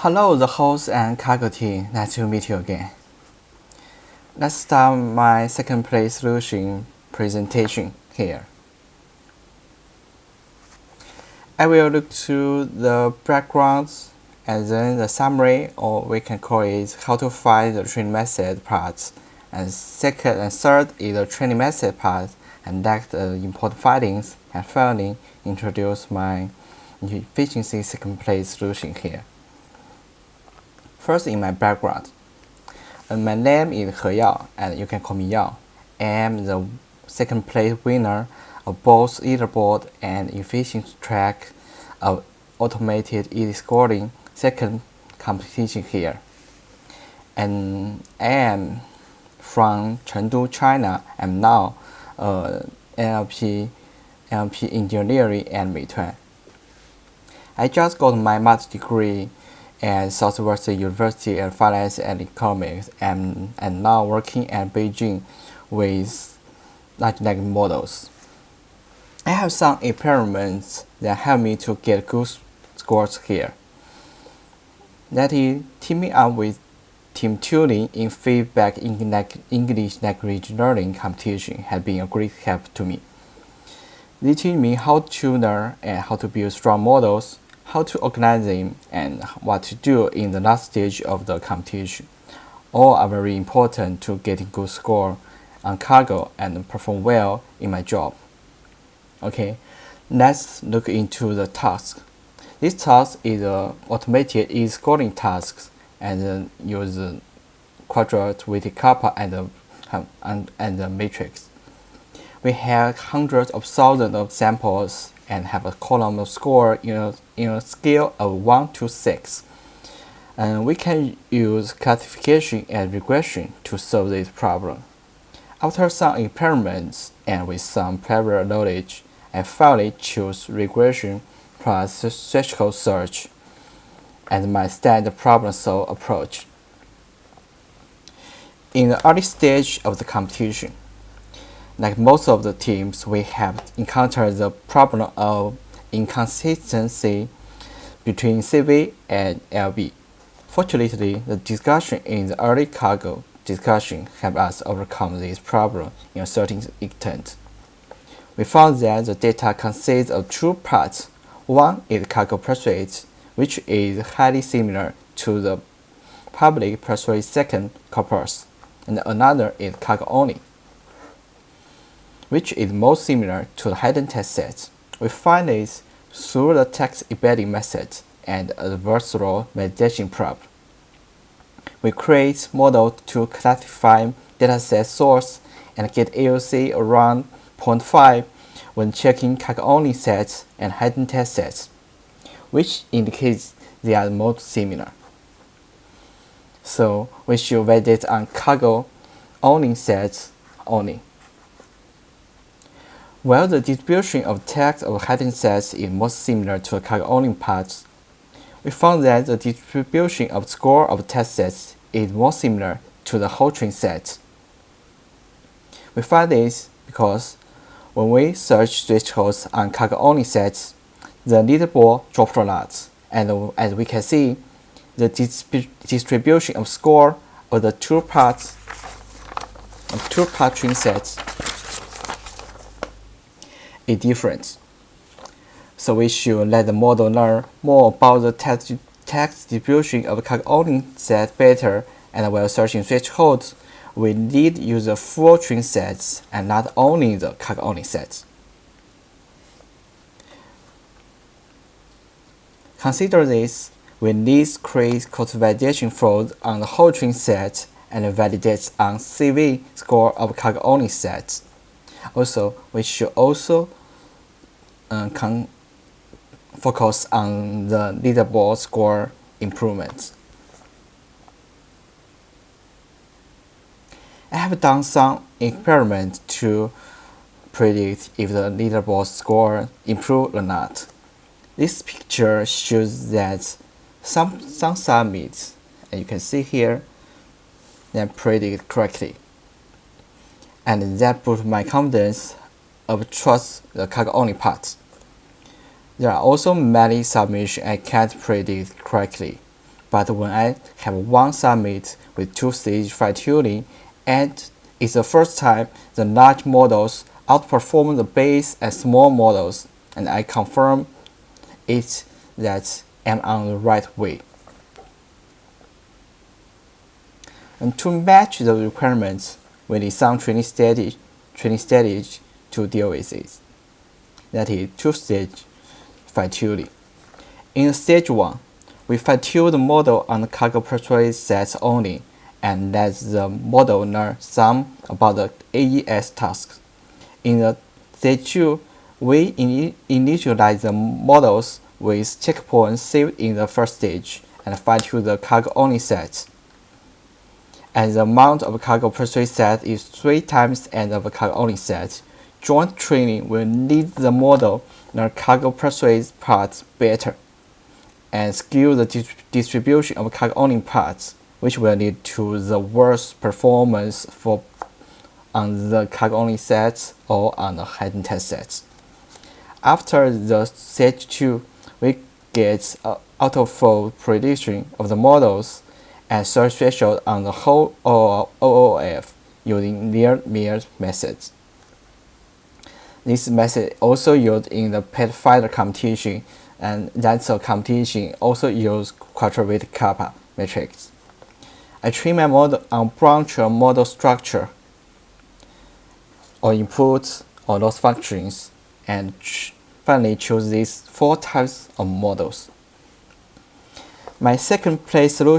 Hello, the host and Kaggle team. Nice to meet you again. Let's start my second place solution presentation here. I will look through the backgrounds and then the summary, or we can call it how to find the training method parts. And second and third is the training method part, and that's the important findings. And finally, introduce my efficiency second place solution here. First, in my background, my name is He Yao, and you can call me Yao. I am the second place winner of both Leaderboard and efficiency track of automated easy scoring second competition here. And I am from Chengdu, China. I'm now NLP engineering at Meituan. I just got my master's degree at Southwest University in Finance and Economics, and now working at Beijing with large language models. I have some experiments that help me to get good scores here. That is, teaming up with team tuning in feedback in English language learning competition has been a great help to me. They teach me how to learn and how to build strong models, how to organize them, and what to do in the last stage of the competition. All are very important to getting good score on Kaggle and perform well in my job. Okay, let's look into the task. This task is automated e-scoring tasks and use quadrant weighted kappa and the matrix. We have hundreds of thousands of samples and have a column of score in a scale of 1 to 6. And we can use classification and regression to solve this problem. After some experiments and with some prior knowledge, I finally choose regression plus threshold search as my standard problem-solve approach. In the early stage of the competition, like most of the teams, we have encountered the problem of inconsistency between CV and LB. Fortunately, the discussion in the early Kaggle discussion helped us overcome this problem in a certain extent. We found that the data consists of two parts. One is Kaggle press rate, which is highly similar to the public press rate second corpus, and another is Kaggle only, which is most similar to the hidden test set. We find this through the text embedding method and adversarial validation problem. We create model to classify dataset source and get AOC around 0.5 when checking Kaggle only sets and hidden test sets, which indicates they are most similar. So we should validate on Kaggle only sets only. While the distribution of text of hidden sets is most similar to the Kaggle only parts, we found that the distribution of score of test sets is more similar to the whole train set. We find this because when we search thresholds on Kaggle only sets, the leaderboard dropped a lot, and as we can see, the distribution of score of the two-part train sets is different. So we should let the model learn more about the text distribution of the Kaggle only set better, and while searching thresholds, we need to use the full train sets and not only the Kaggle only sets. Consider this, we need to create cross-validation flows on the whole train set and validate on CV score of Kaggle only sets. Also, we should also focus on the leaderboard score improvements. I have done some experiments to predict if the leaderboard score improved or not. This picture shows that some summits, and you can see here, that predict correctly. And that boosts my confidence of trust the Kaggle only part. There are also many submissions I can't predict correctly, But when I have one summit with two-stage fine-tuning, and it's the first time the large models outperform the base and small models, and I confirm it that I'm on the right way. And to match the requirements, we need some training strategy to deal with it. That is two-stage fine-tuning. In stage 1, we fine-tune the model on the Kaggle persuade sets only and let the model learn some about the AES tasks. In the stage 2, we initialize the models with checkpoints saved in the first stage and fine-tune the Kaggle only set. As the amount of Kaggle persuade set is 3 times that of Kaggle only set, joint training will lead the model learn Kaggle persuade parts better and skew the distribution of Kaggle only parts, which will lead to the worst performance on the Kaggle only sets or on the hidden test sets. After the stage 2, we get auto-fold prediction of the models and search threshold on the whole OOF using near-mirror methods. This method also used in the Pathfinder competition, and that's a competition also use quadratic kappa matrix. I train my model on branch model structure or inputs or loss functions, and finally choose these 4 types of models. My final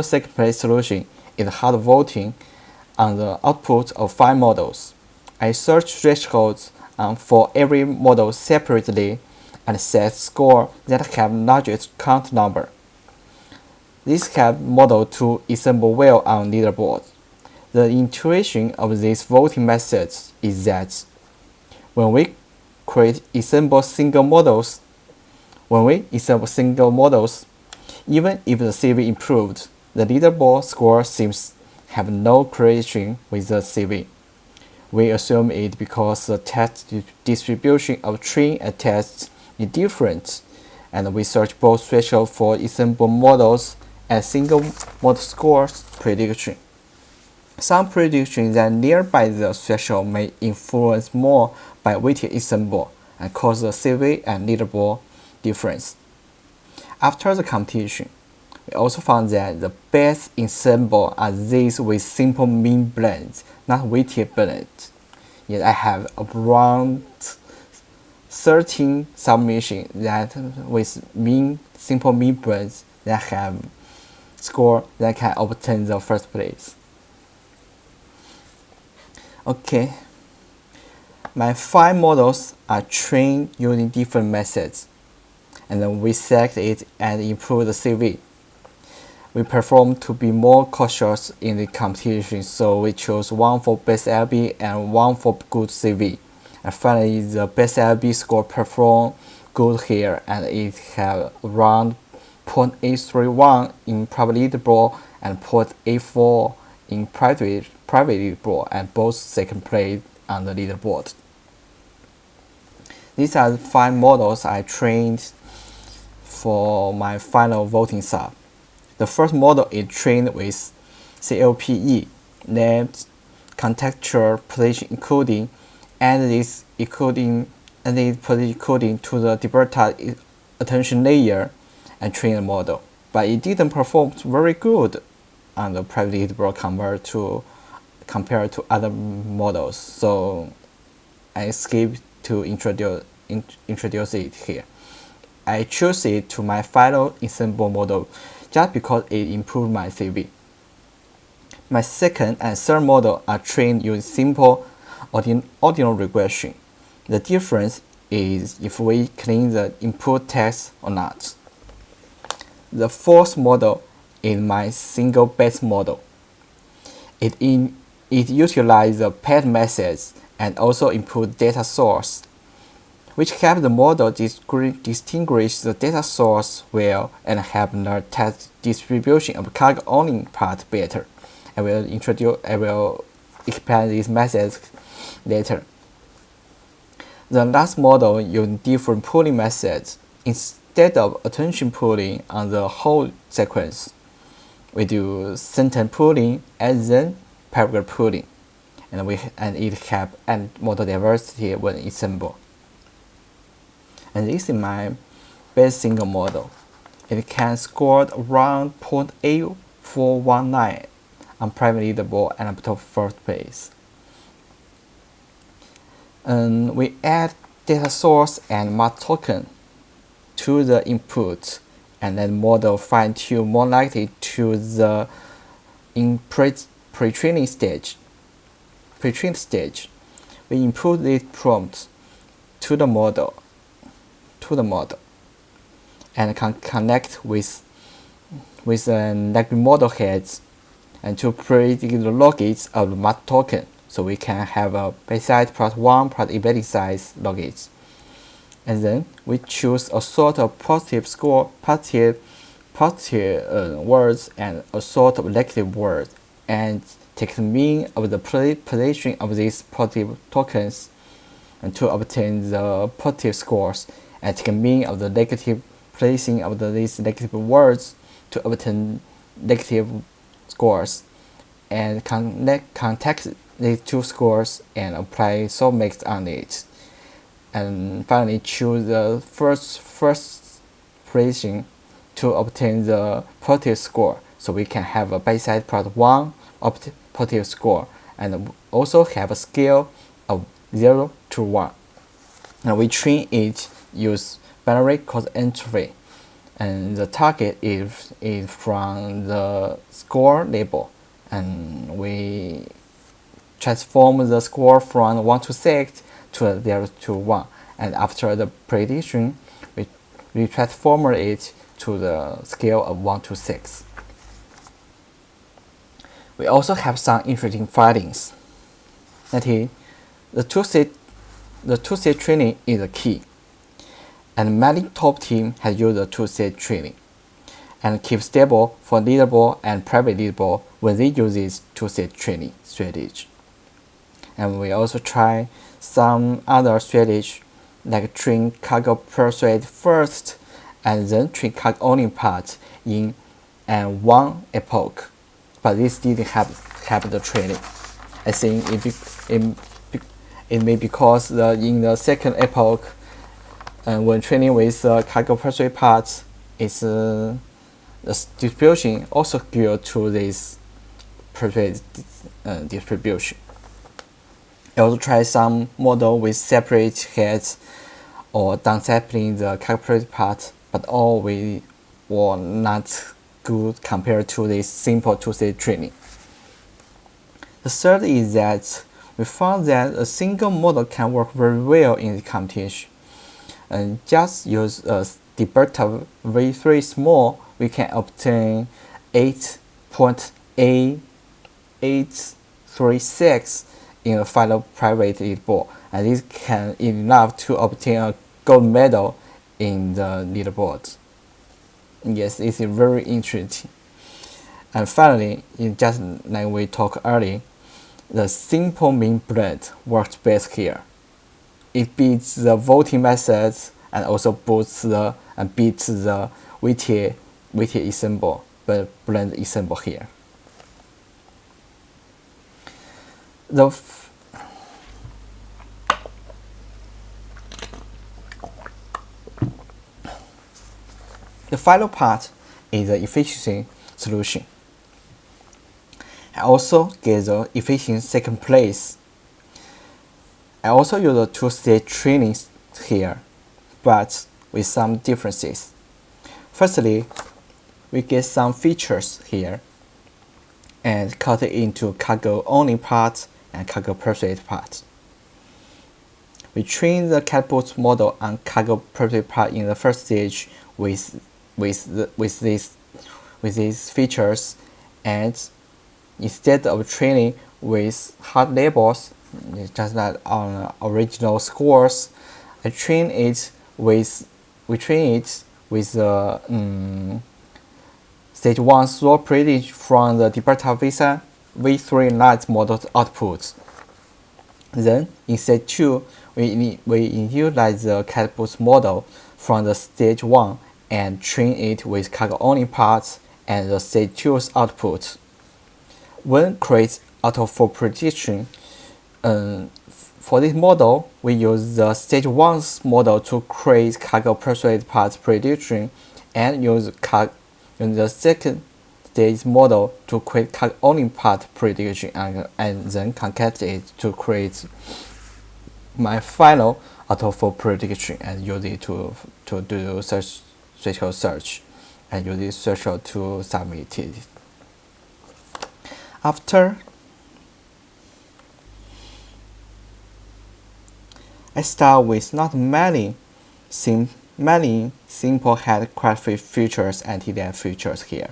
second place solution is hard voting on the output of 5 models. I search thresholds for every model separately and set scores that have largest count number. This helps model to assemble well on Leaderboard. The intuition of these voting methods is that when we assemble single models, even if the CV improved, the Leaderboard score seems have no correlation with the CV. We assume it because the test distribution of train and tests is different, and we search both thresholds for assembled models and single model scores prediction. Some predictions that nearby the threshold may influence more by weighted assemble and cause the CV and Leaderboard difference. After the competition, we also found that the best ensemble are these with simple mean blends, not weighted blends. Yet I have around 13 submissions that with simple mean blends that have score that can obtain the first place. Okay, my 5 models are trained using different methods, and then we select it and improve the CV. We perform to be more cautious in the competition, so we chose one for best LB and one for good CV. And finally, the best LB score performed good here, and it had around 0.831 in private Leaderboard and 0.84 in private Leaderboard, and both second place on the Leaderboard. These are the 5 models I trained for my final voting sub. The first model is trained with CLPE, named Contextual Position Encoding, and this position encoding to the Libertad attention layer and train the model. But it didn't perform very good on the private Leaderboard compared to other models, so I skipped to introduce it here. I chose it to my final ensemble model just because it improved my CV. My second and third model are trained using simple ordinal regression. The difference is if we clean the input text or not. The fourth model is my single base model. It utilizes the paired methods and also input data source, which help the model distinguish the data source well and help the test distribution of Kaggle only part better. I will expand these methods later. The last model uses different pooling methods. Instead instead of attention pooling on the whole sequence, we do sentence pooling and then paragraph pooling, and it helps add model diversity when assembled. And this is my best single model. It can score around 0.8419 on private leaderboard and up to first place. And we add data source and math token to the input, and then model fine-tune more likely to the pre-training stage. We input this prompt to the model, and can connect with like model heads and to predict the logits of the math token, so we can have a base size plus 1 plus embedding size logits. And then we choose a sort of positive words and a sort of negative words, and take the mean of the position of these positive tokens and to obtain the positive scores, and take the mean of the negative placing of these negative words to obtain negative scores, and contact these two scores and apply submix on it. And finally choose the first placing to obtain the positive score, so we can have a base size plus 1 positive score, and also have a scale of 0 to 1. And we train it use binary code entry, and the target is from the score label, and we transform the score from 1 to 6 to 0 to 1, and after the prediction we transform it to the scale of 1 to 6. We also have some interesting findings. That is, the two-stage training is the key, and many top teams have used the two-stage training and keep stable for leaderboard and private leaderboard when they use this two-stage training strategy. And we also try some other strategy, like train Kaggle persuade first and then train Kaggle only part in one epoch, but this didn't have the training. I think it may because in the second epoch, when training with Kaggle persuade part, is the distribution also geared to this persuade distribution. I also try some model with separate heads or downsampling the calculated part, but all we were not good compared to this simple two-stage training. The third is that we found that a single model can work very well in the competition. And just use a Delta V3 small, we can obtain 8.8836 in a final private leaderboard, and this can enough to obtain a gold medal in the leaderboard. Yes, this is very interesting. And finally, just like we talked earlier, the simple mean blend works best here. It beats the voting methods and also beats the weighted ensemble, but blend ensemble here. The final part is the efficiency solution. I also get the efficient second place. I also use the two-stage training here, but with some differences. Firstly, we get some features here and cut it into Kaggle only part and Kaggle persuade part. We train the catapult model on Kaggle persuade part in the first stage with these features, and instead of training with hard labels, just like on original scores, we train it with stage 1 score prediction from the Delta V3 light model output. Then in stage 2, we utilize the catapult model from the stage 1 and train it with Kaggle only parts and the stage 2's output. When create auto-for prediction, for this model, we use the stage 1's model to create Kaggle persuade parts prediction and use the second stage model to create Kaggle only part prediction and then concatenate it to create my final auto-for prediction and use it to do threshold search and use this threshold to submit it. After I start with not many simple head graphic features and TDF features here.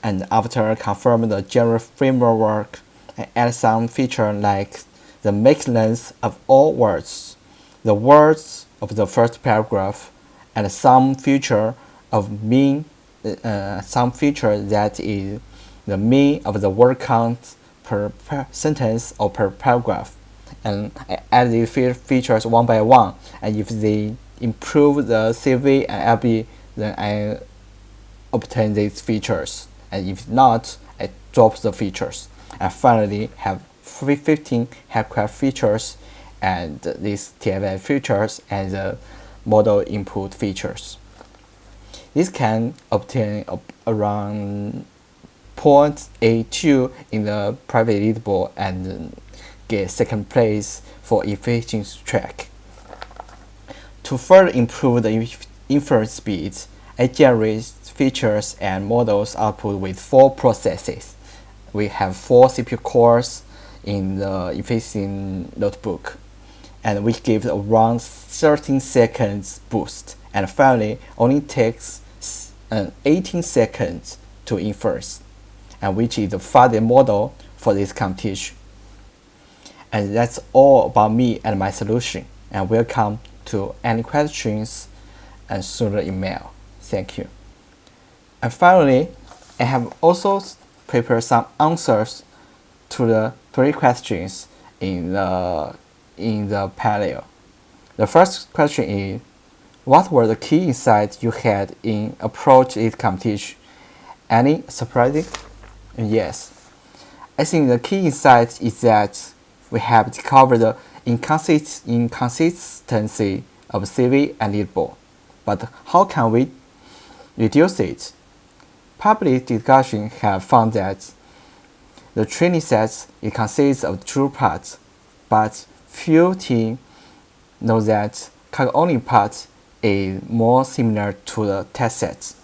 And after confirm the general framework, I add some feature like the max length of all words, the words of the first paragraph, and some feature of mean, some feature that is the mean of the word count per sentence or per paragraph. And I add these features one by one, and if they improve the CV and LB, then I obtain these features, and if not, I drop the features. And finally have 15 headcraft features and these TFN features and the model input features. This can obtain around 0.82 in the private leaderboard and get second place for efficiency track. To further improve the inference speed, I generate features and models output with 4 processes. We have 4 CPU cores in the efficiency notebook, and which gives around 13 seconds boost, and finally only takes 18 seconds to inference, and which is the fastest model for this competition. And that's all about me and my solution, and welcome to any questions and sooner email. Thank you. And finally, I have also prepared some answers to the 3 questions in the panel. The first question is, what were the key insights you had in approach this competition? Any surprising? Yes. I think the key insight is that we have discovered the inconsistency of CV and leaderboard, but how can we reduce it? Public discussion have found that the training set consists of 2 parts, but few teams know that Kaggle only part is more similar to the test set.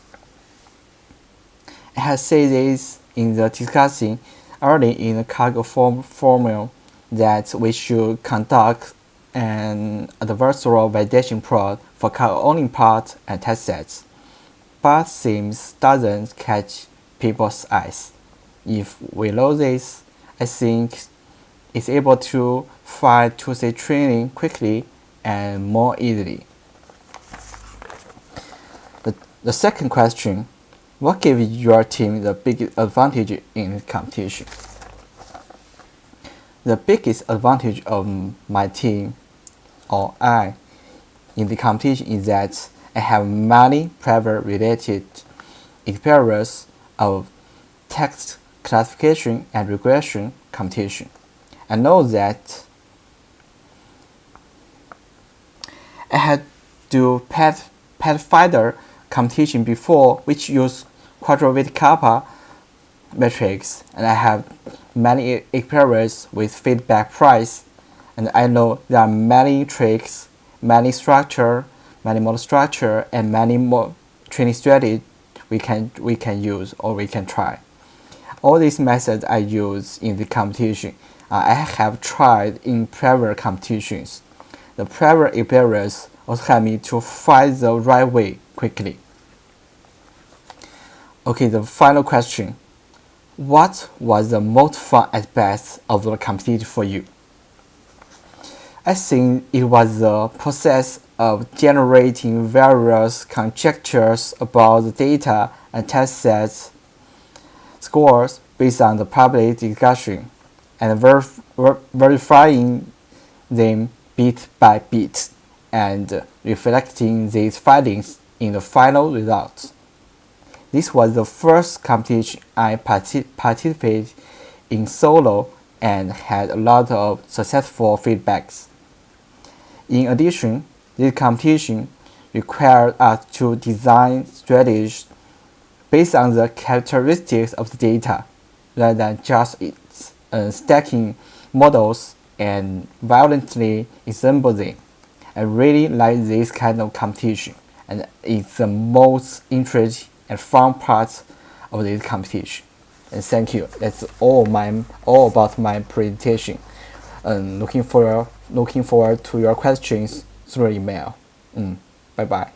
I have said this in the discussion early in the Kaggle formula that we should conduct an adversarial validation prod for Kaggle only part and test sets, but seems doesn't catch people's eyes. If we know this, I think it's able to find 2C training quickly and more easily. The second question, what gave your team the biggest advantage in the competition? The biggest advantage of my team or I in the competition is that I have many private related experience of text classification and regression competition. I know that I had to Pathfinder competition before, which use quadratic kappa metrics, and I have many experience with feedback price, and I know there are many tricks, many model structure, and many more training strategy we can use or we can try. All these methods I use in the competition, I have tried in prior competitions. The prior experience also helped me to find the right way quickly. Okay, the final question. What was the most fun aspect of the competition for you? I think it was the process of generating various conjectures about the data and test sets scores based on the public discussion and verifying them bit by bit and reflecting these findings in the final results. This was the first competition I participated in solo and had a lot of successful feedbacks. In addition, this competition required us to design strategies based on the characteristics of the data, rather than just stacking models and violently assemble them. I really like this kind of competition, and it's the most interesting and fun part of this competition. And thank you. That's all about my presentation. Looking forward to your questions through email. Bye bye.